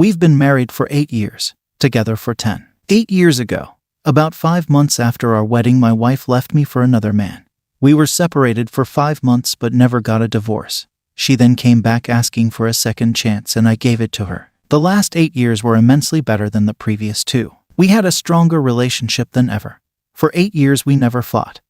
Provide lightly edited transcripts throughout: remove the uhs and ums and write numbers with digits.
We've been married for 8 years, together for 10. 8 years ago, about 5 months after our wedding, my wife left me for another man. We were separated for 5 months but never got a divorce. She then came back asking for a second chance and I gave it to her. The last 8 years were immensely better than the previous 2. We had a stronger relationship than ever. For 8 years we never fought,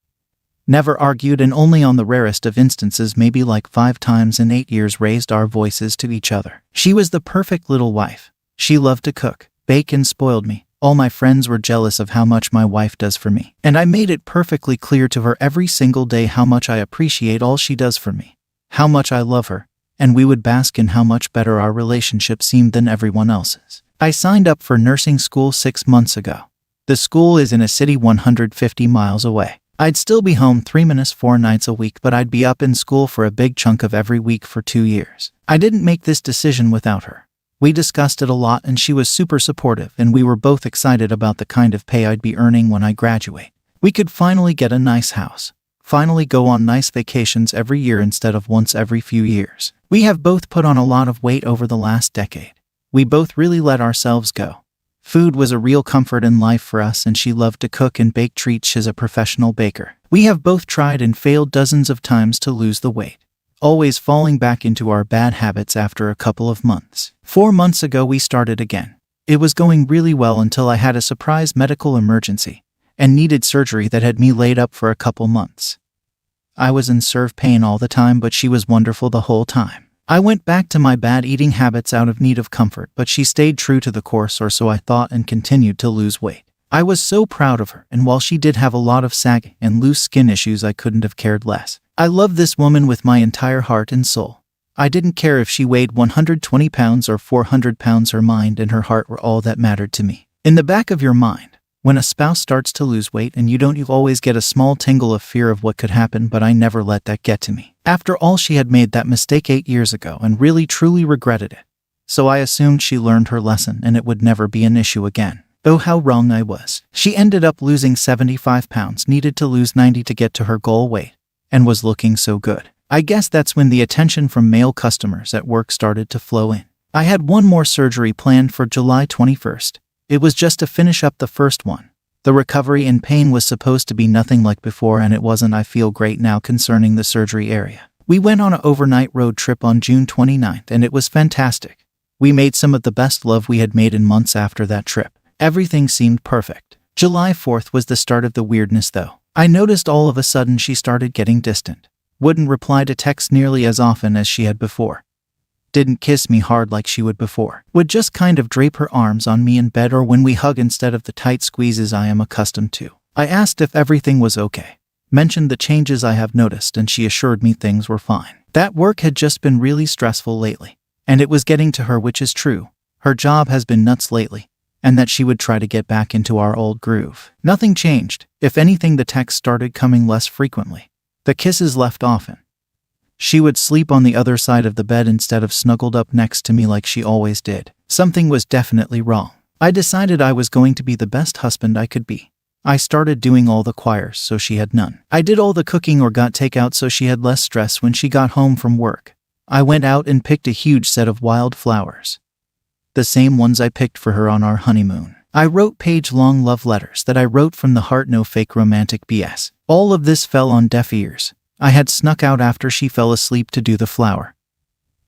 never argued, and only on the rarest of instances, maybe like 5 times in 8 years, raised our voices to each other. She was the perfect little wife. She loved to cook, bake, and spoiled me. All my friends were jealous of how much my wife does for me, and I made it perfectly clear to her every single day how much I appreciate all she does for me, how much I love her, and we would bask in how much better our relationship seemed than everyone else's. I signed up for nursing school 6 months ago. The school is in a city 150 miles away. I'd still be home 3 minutes 4 nights a week, but I'd be up in school for a big chunk of every week for 2 years. I didn't make this decision without her. We discussed it a lot and she was super supportive, and we were both excited about the kind of pay I'd be earning when I graduate. We could finally get a nice house, finally go on nice vacations every year instead of once every few years. We have both put on a lot of weight over the last decade. We both really let ourselves go. Food was a real comfort in life for us, and she loved to cook and bake treats. She's a professional baker. We have both tried and failed dozens of times to lose the weight, always falling back into our bad habits after a couple of months. 4 months ago we started again. It was going really well until I had a surprise medical emergency and needed surgery that had me laid up for a couple months. I was in severe pain all the time, but she was wonderful the whole time. I went back to my bad eating habits out of need of comfort, but she stayed true to the course, or so I thought, and continued to lose weight. I was so proud of her, and while she did have a lot of sagging and loose skin issues, I couldn't have cared less. I loved this woman with my entire heart and soul. I didn't care if she weighed 120 pounds or 400 pounds. Her mind and her heart were all that mattered to me. In the back of your mind, when a spouse starts to lose weight and you always get a small tingle of fear of what could happen, but I never let that get to me. After all, she had made that mistake 8 years ago and really truly regretted it. So I assumed she learned her lesson and it would never be an issue again. Oh, how wrong I was. She ended up losing 75 pounds, needed to lose 90 to get to her goal weight, and was looking so good. I guess that's when the attention from male customers at work started to flow in. I had one more surgery planned for July 21st. It was just to finish up the first one. The recovery and pain was supposed to be nothing like before, and it wasn't. I feel great now concerning the surgery area. We went on an overnight road trip on June 29th and it was fantastic. We made some of the best love we had made in months after that trip. Everything seemed perfect. July 4th was the start of the weirdness though. I noticed all of a sudden she started getting distant. Wouldn't reply to texts nearly as often as she had before. Didn't kiss me hard like she would before. Would just kind of drape her arms on me in bed or when we hug instead of the tight squeezes I am accustomed to. I asked if everything was okay, mentioned the changes I have noticed, and she assured me things were fine. That work had just been really stressful lately, and it was getting to her, which is true. Her job has been nuts lately, and that she would try to get back into our old groove. Nothing changed. If anything, the texts started coming less frequently. The kisses left often. She would sleep on the other side of the bed instead of snuggled up next to me like she always did. Something was definitely wrong. I decided I was going to be the best husband I could be. I started doing all the choirs so she had none. I did all the cooking or got takeout so she had less stress when she got home from work. I went out and picked a huge set of wild flowers, the same ones I picked for her on our honeymoon. I wrote page-long love letters that I wrote from the heart, no fake romantic BS. All of this fell on deaf ears. I had snuck out after she fell asleep to do the flower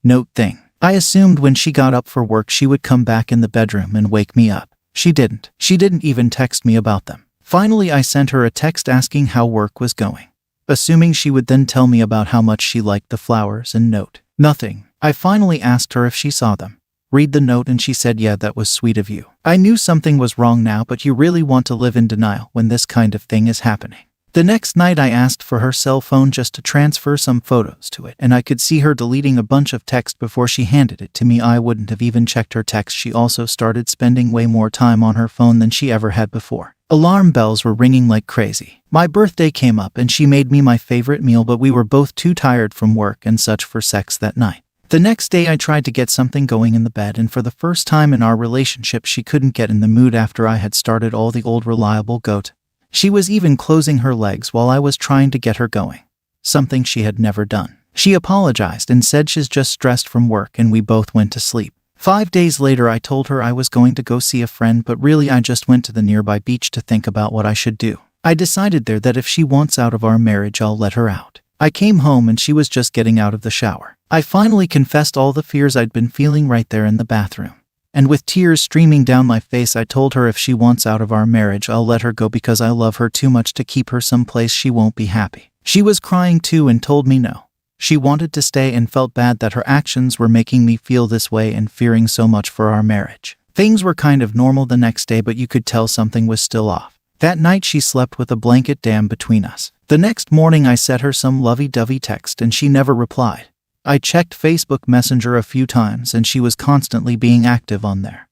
note thing. I assumed when she got up for work she would come back in the bedroom and wake me up. She didn't. She didn't even text me about them. Finally, I sent her a text asking how work was going, assuming she would then tell me about how much she liked the flowers and note. Nothing. I finally asked her if she saw them, read the note, and she said, "Yeah, that was sweet of you." I knew something was wrong now, but you really want to live in denial when this kind of thing is happening. The next night I asked for her cell phone just to transfer some photos to it, and I could see her deleting a bunch of text before she handed it to me. I wouldn't have even checked her text. She also started spending way more time on her phone than she ever had before. Alarm bells were ringing like crazy. My birthday came up and she made me my favorite meal, but we were both too tired from work and such for sex that night. The next day I tried to get something going in the bed, and for the first time in our relationship she couldn't get in the mood after I had started all the old reliable goat. She was even closing her legs while I was trying to get her going, something she had never done. She apologized and said she's just stressed from work, and we both went to sleep. 5 days later, I told her I was going to go see a friend, but really I just went to the nearby beach to think about what I should do. I decided there that if she wants out of our marriage, I'll let her out. I came home and she was just getting out of the shower. I finally confessed all the fears I'd been feeling right there in the bathroom. And with tears streaming down my face, I told her if she wants out of our marriage, I'll let her go because I love her too much to keep her someplace she won't be happy. She was crying too and told me no. She wanted to stay and felt bad that her actions were making me feel this way and fearing so much for our marriage. Things were kind of normal the next day, but you could tell something was still off. That night she slept with a blanket dam between us. The next morning I sent her some lovey-dovey text and she never replied. I checked Facebook Messenger a few times and she was constantly being active on there,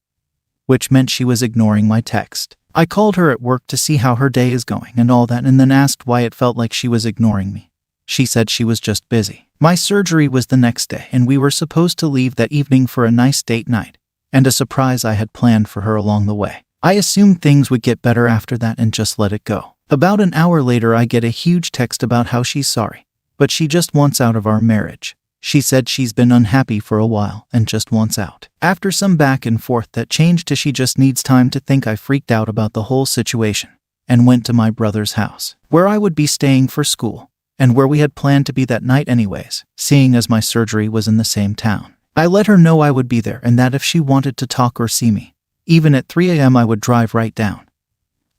which meant she was ignoring my text. I called her at work to see how her day is going and all that, and then asked why it felt like she was ignoring me. She said she was just busy. My surgery was the next day and we were supposed to leave that evening for a nice date night and a surprise I had planned for her along the way. I assumed things would get better after that and just let it go. About an hour later, I get a huge text about how she's sorry, but she just wants out of our marriage. She said she's been unhappy for a while and just wants out. After some back and forth, that changed to she just needs time to think. I freaked out about the whole situation and went to my brother's house, where I would be staying for school and where we had planned to be that night anyways, seeing as my surgery was in the same town. I let her know I would be there and that if she wanted to talk or see me, even at 3 a.m. I would drive right down.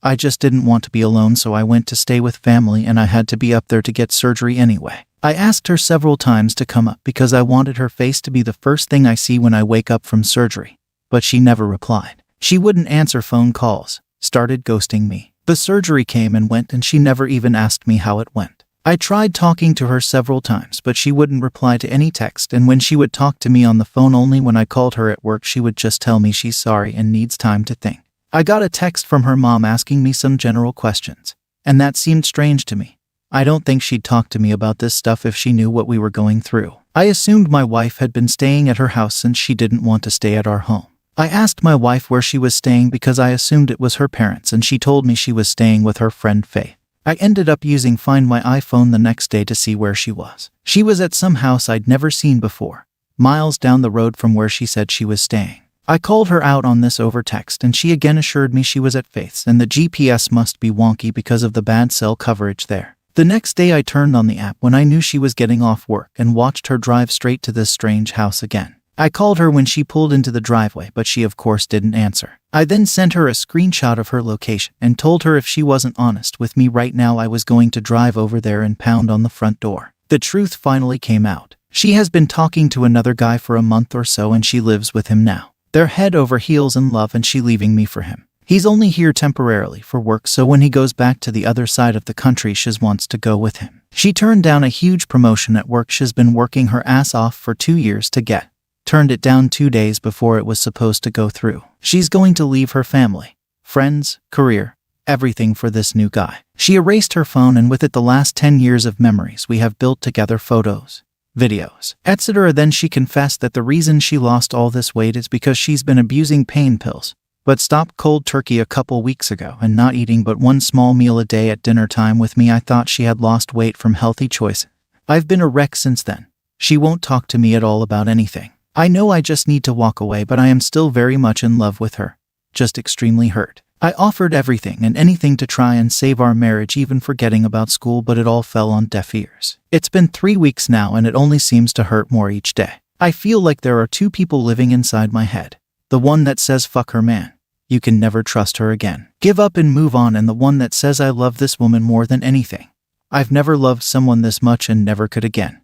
I just didn't want to be alone, so I went to stay with family and I had to be up there to get surgery anyway. I asked her several times to come up because I wanted her face to be the first thing I see when I wake up from surgery, but she never replied. She wouldn't answer phone calls, started ghosting me. The surgery came and went and she never even asked me how it went. I tried talking to her several times, but she wouldn't reply to any text, and when she would talk to me on the phone only when I called her at work, she would just tell me she's sorry and needs time to think. I got a text from her mom asking me some general questions, and that seemed strange to me. I don't think she'd talk to me about this stuff if she knew what we were going through. I assumed my wife had been staying at her house since she didn't want to stay at our home. I asked my wife where she was staying because I assumed it was her parents, and she told me she was staying with her friend Faith. I ended up using Find My iPhone the next day to see where she was. She was at some house I'd never seen before, miles down the road from where she said she was staying. I called her out on this over text and she again assured me she was at Faith's and the GPS must be wonky because of the bad cell coverage there. The next day I turned on the app when I knew she was getting off work and watched her drive straight to this strange house again. I called her when she pulled into the driveway, but she of course didn't answer. I then sent her a screenshot of her location and told her if she wasn't honest with me right now, I was going to drive over there and pound on the front door. The truth finally came out. She has been talking to another guy for a month or so and she lives with him now. They're head over heels in love and she leaving me for him. He's only here temporarily for work, so when he goes back to the other side of the country, Shiz wants to go with him. She turned down a huge promotion at work Shiz been working her ass off for 2 years to get. Turned it down 2 days before it was supposed to go through. She's going to leave her family, friends, career, everything for this new guy. She erased her phone and with it the last 10 years of memories we have built together, photos, videos, etc. Then she confessed that the reason she lost all this weight is because she's been abusing pain pills, but stopped cold turkey a couple weeks ago and not eating but one small meal a day at dinner time with me. I thought she had lost weight from healthy choices. I've been a wreck since then. She won't talk to me at all about anything. I know I just need to walk away, but I am still very much in love with her, just extremely hurt. I offered everything and anything to try and save our marriage, even forgetting about school, but it all fell on deaf ears. It's been 3 weeks now and it only seems to hurt more each day. I feel like there are two people living inside my head. The one that says fuck her man, you can never trust her again, give up and move on, and the one that says I love this woman more than anything. I've never loved someone this much and never could again.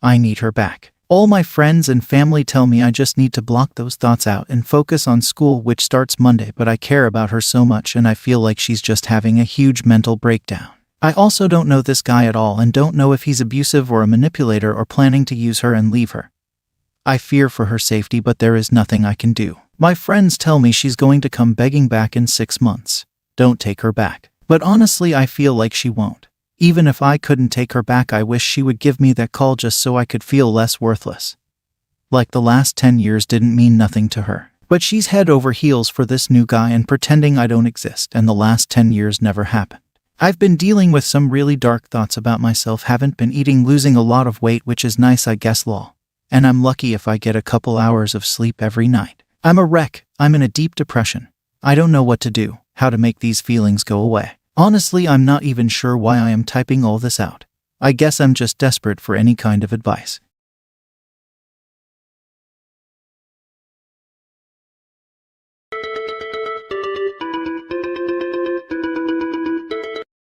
I need her back. All my friends and family tell me I just need to block those thoughts out and focus on school, which starts Monday, but I care about her so much and I feel like she's just having a huge mental breakdown. I also don't know this guy at all and don't know if he's abusive or a manipulator or planning to use her and leave her. I fear for her safety, but there is nothing I can do. My friends tell me she's going to come begging back in 6 months. Don't take her back. But honestly, I feel like she won't. Even if I couldn't take her back, I wish she would give me that call just so I could feel less worthless. Like the last 10 years didn't mean nothing to her. But she's head over heels for this new guy and pretending I don't exist, and the last 10 years never happened. I've been dealing with some really dark thoughts about myself, haven't been eating, losing a lot of weight, which is nice I guess lol. and I'm lucky if I get a couple hours of sleep every night. I'm a wreck. I'm in a deep depression. I don't know what to do, how to make these feelings go away. Honestly, I'm not even sure why I am typing all this out. I guess I'm just desperate for any kind of advice.